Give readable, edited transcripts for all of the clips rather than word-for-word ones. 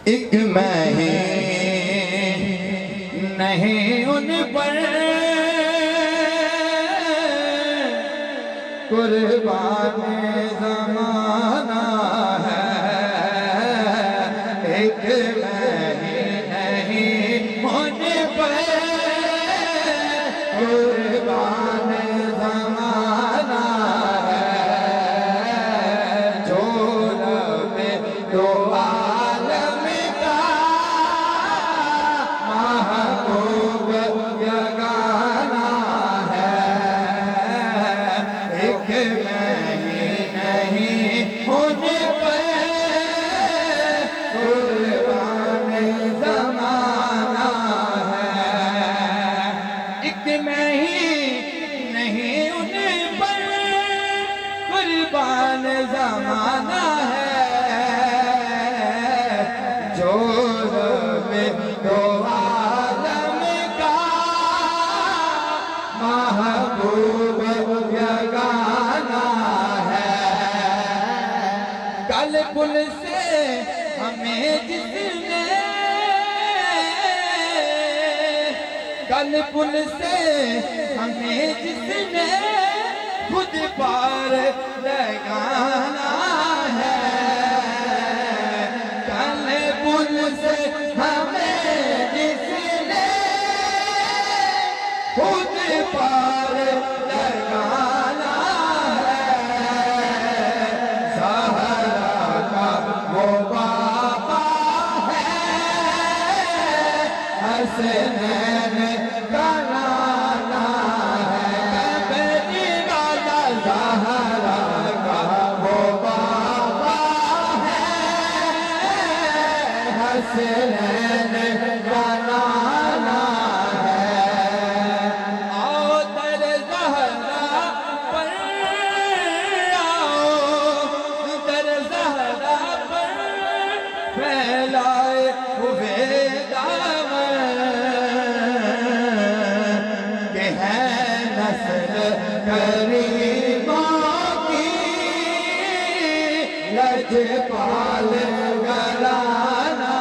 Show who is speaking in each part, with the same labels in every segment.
Speaker 1: ایک میں ہی نہیں ان پر قربان زمانہ ہے، ایک میں ہی نہیں ان پر قربان زمانہ ہے، جو رب دو عالم کا محبوب یگانہ ہے، ایک میں ہی نہیں ان پر قربان زمانہ ہے، ایک میں ہی نہیں ان پر قربان زمانہ ہے، جو رب دو عالم کا محبوب یگانہ ہے، کل پل سے ہمیں جس نے، کل پل سے ہمیں جس نے خود پار لگانا ہے، کل پل سے ہمیں جس نے خود پار لگانا ہے، زہرا کا وہ بابا ہے، حسنین کا نانا ہے، کبھی والا زہرا کا وہ بابا ہے، حسنین کا نانا ہے، آؤ در زہرا پر آؤ در زہرا پر پھیلائے ہوئے دامن کہ ہے نسل کریموں کی لجپال گھرانہ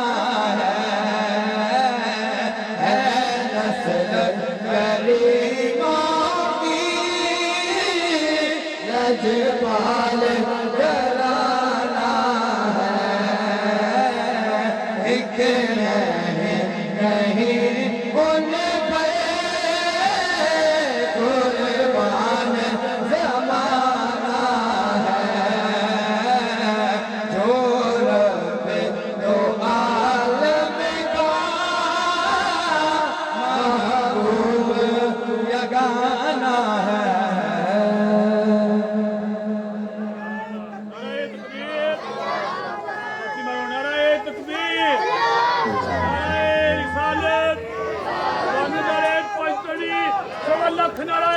Speaker 1: ہے نسل کریموں کی لجپال گھرانہ ہے، ایک نہیں ان پر قربان زمانہ ہے، جو رب دو عالم کا محبوب یگانہ ہے۔
Speaker 2: نعرہ تکبیر، نعرہ رسالت، نعرہ پنجتنی، سوا لکھ نعرہ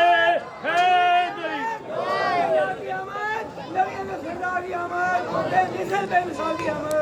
Speaker 2: حیدری۔
Speaker 3: بے مثال کی آمد، بے مثال کی آمد، بے مثال کی آمد۔